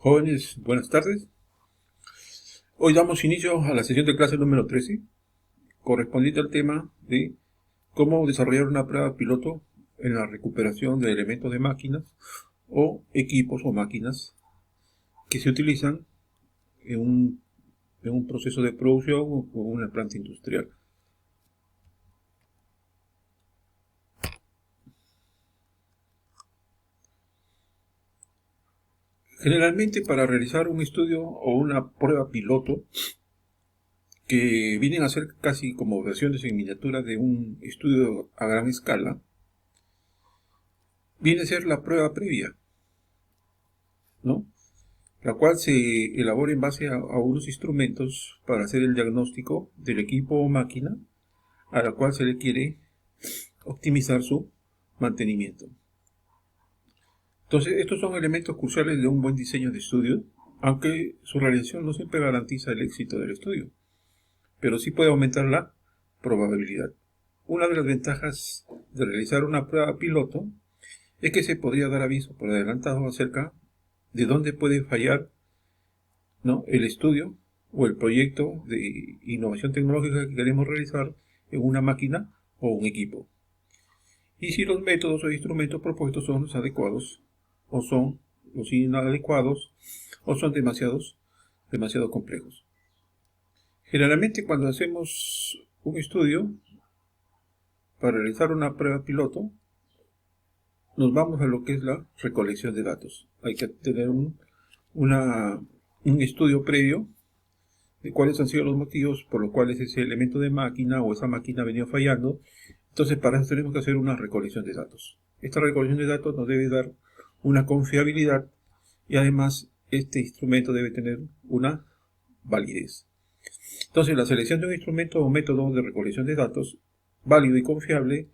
Jóvenes, buenas tardes. Hoy damos inicio a la sesión de clase número 13, correspondiente al tema de cómo desarrollar una prueba piloto en la recuperación de elementos de máquinas o equipos o máquinas que se utilizan en un proceso de producción o una planta industrial. Generalmente, para realizar un estudio o una prueba piloto, que vienen a ser casi como versiones en miniatura de un estudio a gran escala, viene a ser la prueba previa, ¿no? La cual se elabora en base a unos instrumentos para hacer el diagnóstico del equipo o máquina a la cual se le quiere optimizar su mantenimiento. Entonces, estos son elementos cruciales de un buen diseño de estudio, aunque su realización no siempre garantiza el éxito del estudio, pero sí puede aumentar la probabilidad. Una de las ventajas de realizar una prueba piloto es que se podría dar aviso por adelantado acerca de dónde puede fallar, ¿no?, el estudio o el proyecto de innovación tecnológica que queremos realizar en una máquina o un equipo. Y si los métodos o instrumentos propuestos son los adecuados o son los inadecuados o son demasiado complejos. Generalmente, cuando hacemos un estudio para realizar una prueba piloto, nos vamos a lo que es la recolección de datos. Hay que tener un estudio previo de cuáles han sido los motivos por los cuales ese elemento de máquina o esa máquina ha venido fallando. Entonces, para eso tenemos que hacer una recolección de datos. Esta recolección de datos nos debe dar una confiabilidad y además este instrumento debe tener una validez. Entonces, la selección de un instrumento o método de recolección de datos válido y confiable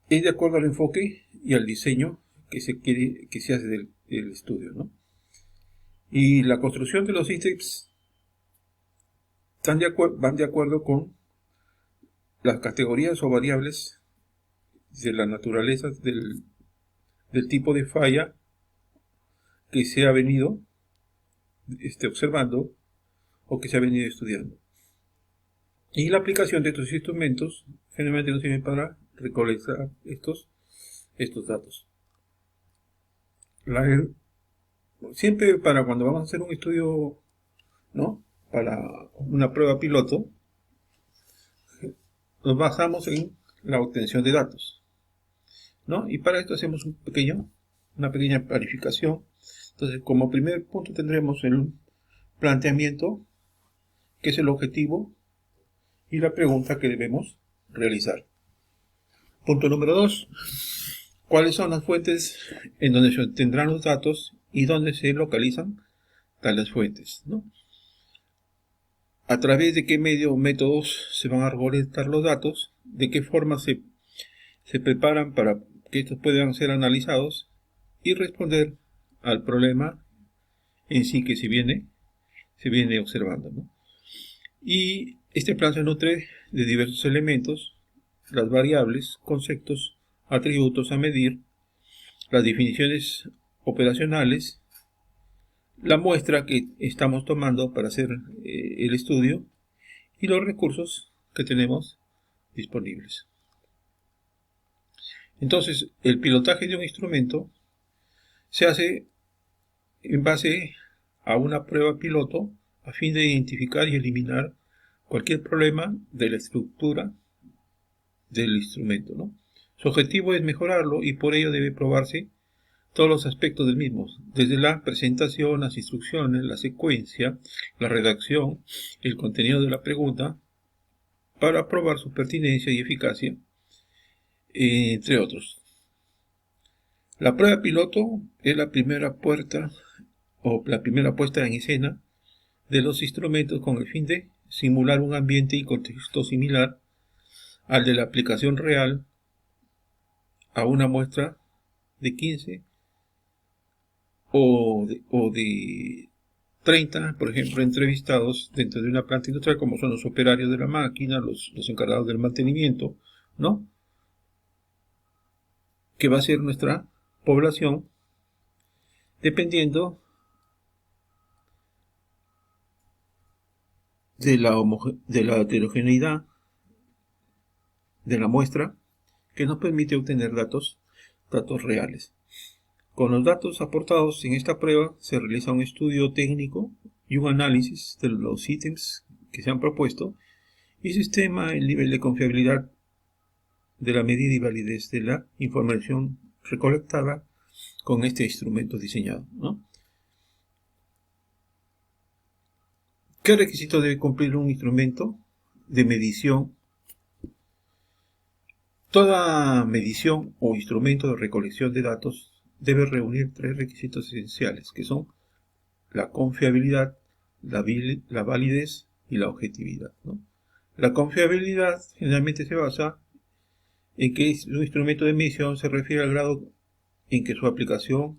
es de acuerdo al enfoque y al diseño que se quiere que se hace del estudio, ¿no? Y la construcción de los ítems van de acuerdo con las categorías o variables de la naturaleza del tipo de falla que se ha venido observando o que se ha venido estudiando. Y la aplicación de estos instrumentos generalmente nos sirve para recolectar estos datos. Siempre para cuando vamos a hacer un estudio, ¿no?, para una prueba piloto, nos basamos en la obtención de datos, ¿no? Y para esto hacemos una pequeña planificación. Entonces, como primer punto tendremos el planteamiento, que es el objetivo y la pregunta que debemos realizar. Punto número 2. ¿Cuáles son las fuentes en donde se obtendrán los datos y dónde se localizan tales fuentes, ¿no? A través de qué medio o métodos se van a recolectar los datos, de qué forma se preparan para que estos puedan ser analizados y responder al problema en sí que se viene observando, ¿no? Y este plan se nutre de diversos elementos, las variables, conceptos, atributos a medir, las definiciones operacionales, la muestra que estamos tomando para hacer el estudio y los recursos que tenemos disponibles. Entonces, el pilotaje de un instrumento se hace en base a una prueba piloto a fin de identificar y eliminar cualquier problema de la estructura del instrumento, ¿no? Su objetivo es mejorarlo y por ello debe probarse todos los aspectos del mismo, desde la presentación, las instrucciones, la secuencia, la redacción, el contenido de la pregunta, para probar su pertinencia y eficacia, entre otros. La prueba piloto es la primera puesta en escena de los instrumentos con el fin de simular un ambiente y contexto similar al de la aplicación real a una muestra de 15 o de 30, por ejemplo, entrevistados dentro de una planta industrial, como son los operarios de la máquina, los encargados del mantenimiento, ¿no?, que va a ser nuestra población, dependiendo de la heterogeneidad de la muestra, que nos permite obtener datos reales. Con los datos aportados en esta prueba se realiza un estudio técnico y un análisis de los ítems que se han propuesto y se estima el nivel de confiabilidad de la medida y validez de la información recolectada con este instrumento diseñado, ¿no? ¿Qué requisito debe cumplir un instrumento de medición? Toda medición o instrumento de recolección de datos debe reunir tres requisitos esenciales, que son la confiabilidad, la validez y la objetividad, ¿no? La confiabilidad generalmente se basa en que un instrumento de medición se refiere al grado en que su aplicación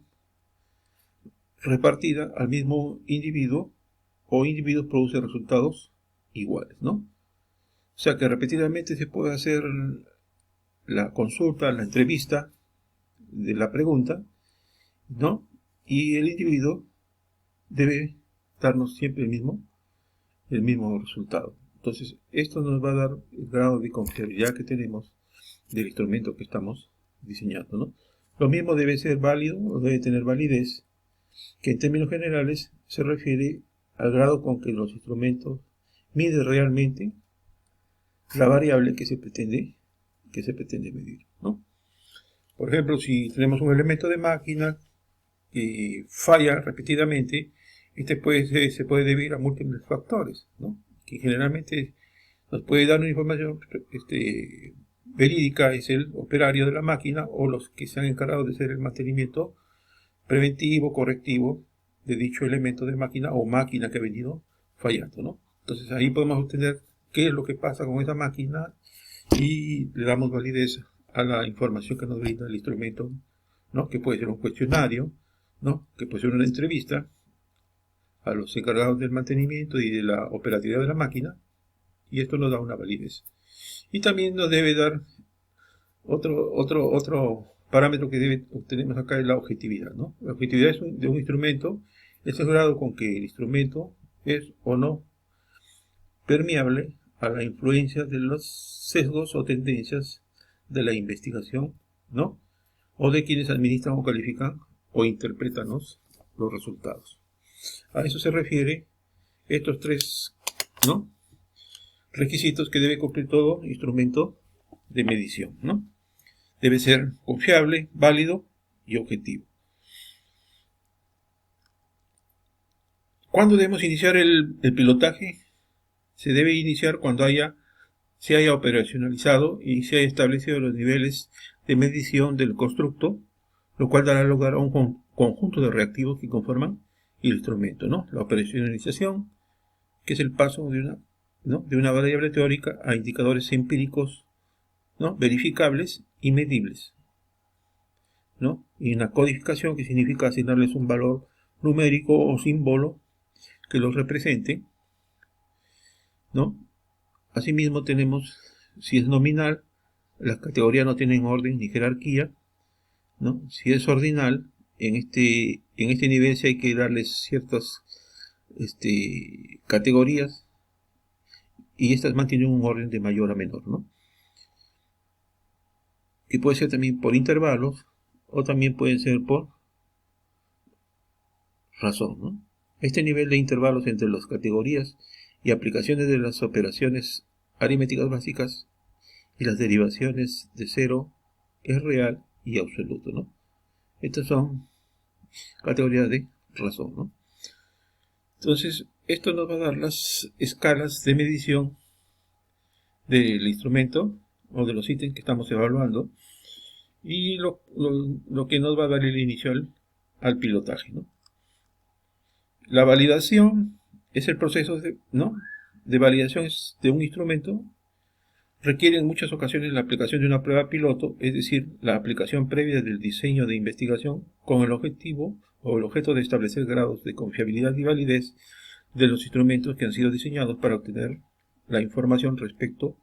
repartida al mismo individuo o individuos produce resultados iguales, ¿no? O sea que repetidamente se puede hacer la consulta, la entrevista de la pregunta, ¿no? Y el individuo debe darnos siempre el mismo resultado. Entonces, esto nos va a dar el grado de confiabilidad que tenemos del instrumento que estamos diseñando, ¿no? Lo mismo debe ser válido o debe tener validez, que en términos generales se refiere al grado con que los instrumentos miden realmente la variable que se pretende medir, ¿no? Por ejemplo, si tenemos un elemento de máquina que falla repetidamente, se puede deber a múltiples factores, ¿no? Que generalmente nos puede dar una información verídica, es el operario de la máquina o los que se han encargado de hacer el mantenimiento preventivo, correctivo de dicho elemento de máquina o máquina que ha venido fallando, ¿no? Entonces ahí podemos obtener qué es lo que pasa con esa máquina y le damos validez a la información que nos brinda el instrumento, ¿no? Que puede ser un cuestionario, ¿no? Que puede ser una entrevista a los encargados del mantenimiento y de la operatividad de la máquina, y esto nos da una validez. Y también nos debe dar otro parámetro que obtenemos acá, es la objetividad, ¿no? La objetividad de un instrumento es el grado con que el instrumento es o no permeable a la influencia de los sesgos o tendencias de la investigación, ¿no? O de quienes administran o califican o interpretan los resultados. A eso se refiere estos tres, ¿no?, requisitos que debe cumplir todo instrumento de medición, ¿no? Debe ser confiable, válido y objetivo. ¿Cuándo debemos iniciar el pilotaje? Se debe iniciar cuando se haya operacionalizado y se haya establecido los niveles de medición del constructo, lo cual dará lugar a un conjunto de reactivos que conforman el instrumento, ¿no? La operacionalización, que es el paso de una variable teórica a indicadores empíricos, ¿no?, verificables y medibles, ¿no? Y una codificación, que significa asignarles un valor numérico o símbolo que los represente, ¿no? Asimismo tenemos, si es nominal, las categorías no tienen orden ni jerarquía, ¿no? Si es ordinal, en este nivel sí hay que darles ciertas categorías, y estas mantienen un orden de mayor a menor, ¿no? Y puede ser también por intervalos, o también pueden ser por razón, ¿no? Este nivel de intervalos entre las categorías y aplicaciones de las operaciones aritméticas básicas y las derivaciones de cero es real y absoluto, ¿no? Estas son categorías de razón, ¿no? Entonces, esto nos va a dar las escalas de medición del instrumento o de los ítems que estamos evaluando, y lo que nos va a dar el inicio al pilotaje, ¿no? La validación es el proceso de validación de un instrumento. Requiere en muchas ocasiones la aplicación de una prueba piloto, es decir, la aplicación previa del diseño de investigación con el objetivo o el objeto de establecer grados de confiabilidad y validez de los instrumentos que han sido diseñados para obtener la información respecto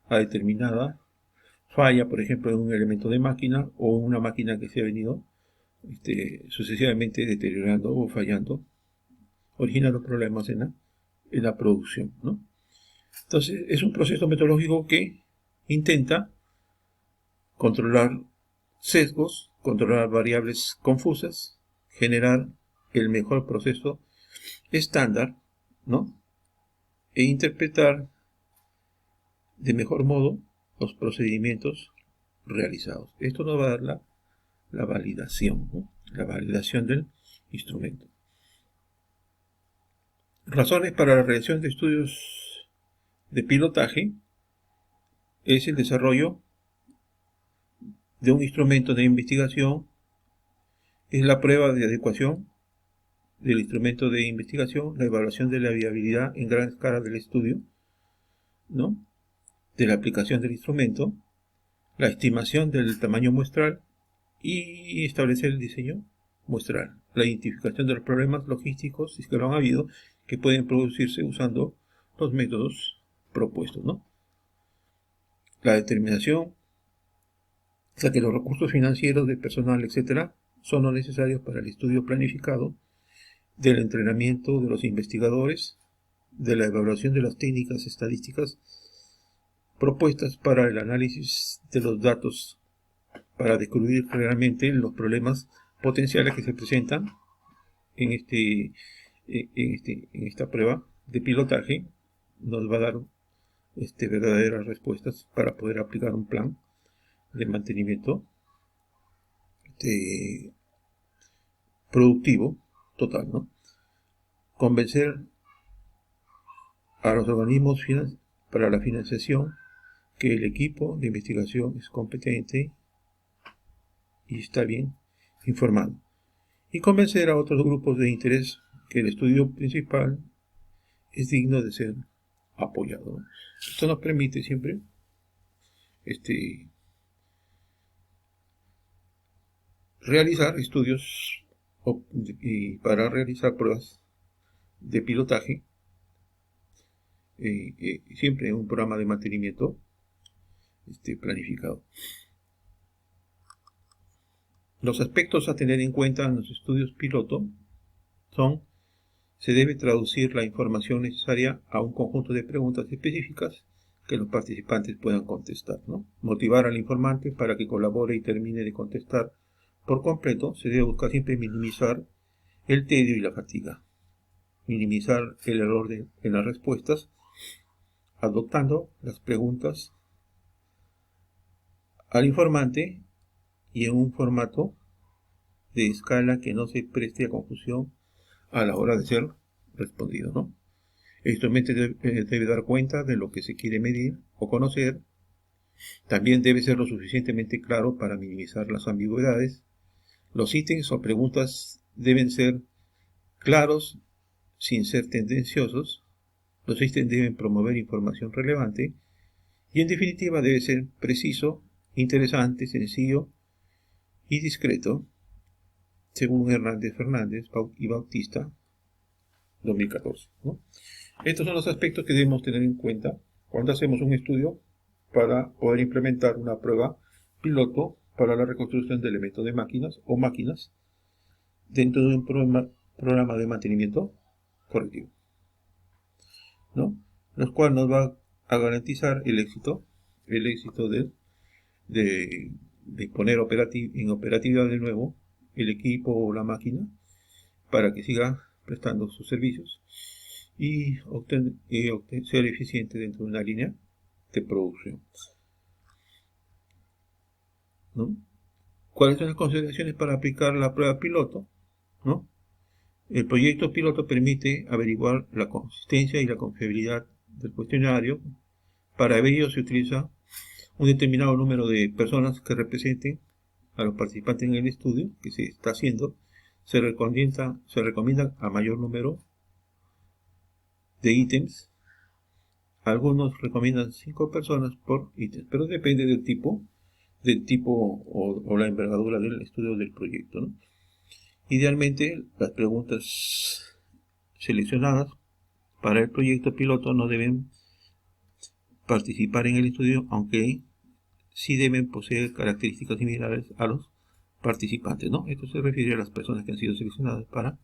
a determinada falla, por ejemplo, en un elemento de máquina o una máquina que se ha venido sucesivamente deteriorando o fallando, originando problemas en la en la producción, ¿no? Entonces, es un proceso metodológico que intenta controlar sesgos, controlar variables confusas, generar el mejor proceso estándar, ¿no? E interpretar de mejor modo los procedimientos realizados. Esto nos va a dar la validación, ¿no? La validación del instrumento. Razones para la realización de estudios de pilotaje es el desarrollo de un instrumento de investigación, es la prueba de adecuación del instrumento de investigación, la evaluación de la viabilidad en gran escala del estudio, ¿no? De la aplicación del instrumento, la estimación del tamaño muestral y establecer el diseño muestral, la identificación de los problemas logísticos, si es que lo han habido, que pueden producirse usando los métodos propuestos, ¿no? La determinación, o sea que los recursos financieros de personal, etcétera, son los necesarios para el estudio planificado, del entrenamiento de los investigadores, de la evaluación de las técnicas estadísticas propuestas para el análisis de los datos, para descubrir realmente los problemas potenciales que se presentan en esta prueba de pilotaje. Nos va a dar verdaderas respuestas para poder aplicar un plan de mantenimiento productivo total, ¿no? Convencer a los organismos para la financiación que el equipo de investigación es competente y está bien informado. Y convencer a otros grupos de interés que el estudio principal es digno de ser apoyado, ¿no? Esto nos permite siempre realizar estudios y para realizar pruebas de pilotaje, siempre en un programa de mantenimiento planificado. Los aspectos a tener en cuenta en los estudios piloto son: se debe traducir la información necesaria a un conjunto de preguntas específicas que los participantes puedan contestar, ¿no? Motivar al informante para que colabore y termine de contestar por completo. Se debe buscar siempre minimizar el tedio y la fatiga, minimizar el error en las respuestas, adoptando las preguntas al informante y en un formato de escala que no se preste a confusión a la hora de ser respondido, ¿no? El instrumento debe dar cuenta de lo que se quiere medir o conocer. También debe ser lo suficientemente claro para minimizar las ambigüedades. Los ítems o preguntas deben ser claros sin ser tendenciosos. Los ítems deben promover información relevante. Y en definitiva debe ser preciso, interesante, sencillo y discreto, según Hernández Fernández y Bautista, 2014, ¿no? Estos son los aspectos que debemos tener en cuenta cuando hacemos un estudio para poder implementar una prueba piloto para la reconstrucción de elementos de máquinas o máquinas dentro de un programa de mantenimiento correctivo, ¿no? Los cuales nos va a garantizar el éxito de poner en operatividad de nuevo el equipo o la máquina para que siga prestando sus servicios y ser eficiente dentro de una línea de producción, ¿no? ¿Cuáles son las consideraciones para aplicar la prueba piloto? ¿No? El proyecto piloto permite averiguar la consistencia y la confiabilidad del cuestionario. Para ello se utiliza un determinado número de personas que representen a los participantes en el estudio que se está haciendo. Se recomienda a mayor número de ítems. Algunos recomiendan 5 personas por ítem, pero depende del tipo o la envergadura del estudio del proyecto, ¿no? Idealmente, las preguntas seleccionadas para el proyecto piloto no deben participar en el estudio, aunque sí deben poseer características similares a los participantes, ¿no? Esto se refiere a las personas que han sido seleccionadas para